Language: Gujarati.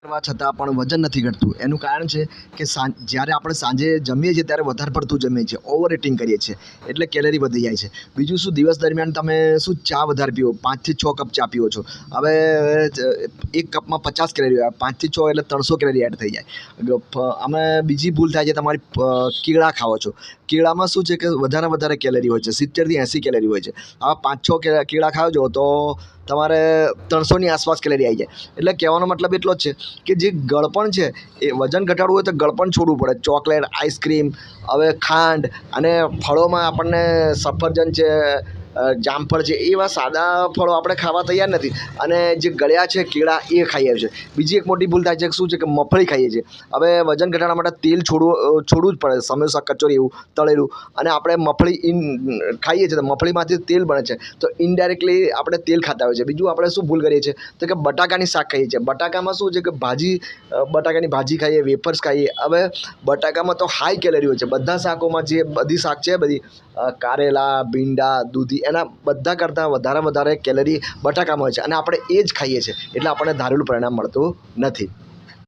કરવા છતાં પણ વજન નથી ઘટતું એનું કારણ છે કે જ્યારે આપણે સાંજે જમીએ છીએ ત્યારે વધારે પડતું જમીએ છીએ, ઓવર ઇટિંગ કરીએ છીએ એટલે કેલરી વધી જાય છે. બીજું શું, દિવસ દરમિયાન તમે શું ચા વધારે પીવો, 5 થી 6 કપ ચા પીવો છો. હવે એક કપમાં 50 કેલરી હોય, 5 થી 6 એટલે 300 કેલરી એડ થઈ જાય. અમે બીજી ભૂલ થાય છે તમારી, કેળા ખાઓ છો. કેળામાં શું છે કે વધારે કેલરી હોય છે, 70 થી 80 કેલરી હોય છે. આવા 5-6 કેળા ખાઓ છો તો તમારે 300ની આસપાસ કેલરી આવી જાય. એટલે કહેવાનો મતલબ એટલો જ છે કે જે ગળપણ છે એ વજન ઘટાડવું હોય તો ગળપણ છોડવું પડે. ચોકલેટ, આઈસ્ક્રીમ, હવે ખાંડ અને ફળોમાં આપણને સફરજન છે, જામફળ છે, એવા સાદા ફળો આપણે ખાવા તૈયાર નથી અને જે ગળ્યા છે કેળા એ ખાઈએ છીએ. બીજી એક મોટી ભૂલ થાય છે શું છે કે મગફળી ખાઈએ છીએ. હવે વજન ઘટાડવા માટે તેલ છોડવું જ પડે, સમોસા, કચોરી એવું તળેલું, અને આપણે મગફળી ખાઈએ છીએ તો મગફળીમાંથી તેલ બને છે તો ઇનડાયરેક્ટલી આપણે તેલ ખાતા હોઈએ છીએ. બીજું આપણે શું ભૂલ કરીએ છીએ તો કે બટાકાની શાક ખાઈએ છીએ. બટાકામાં શું છે કે બટાકાની ભાજી ખાઈએ, વેફર્સ ખાઈએ. હવે બટાકામાં તો હાઈ કેલરી હોય છે. બધા શાકોમાં જે બધી શાક છે, બધી કારેલા, ભીંડા, દૂધી, એના બધા કરતાં વધારે કેલરી બટાકામાં હોય છે અને આપણે એ જ ખાઈએ છીએ એટલે આપણને ધારેલું પરિણામ મળતું નથી.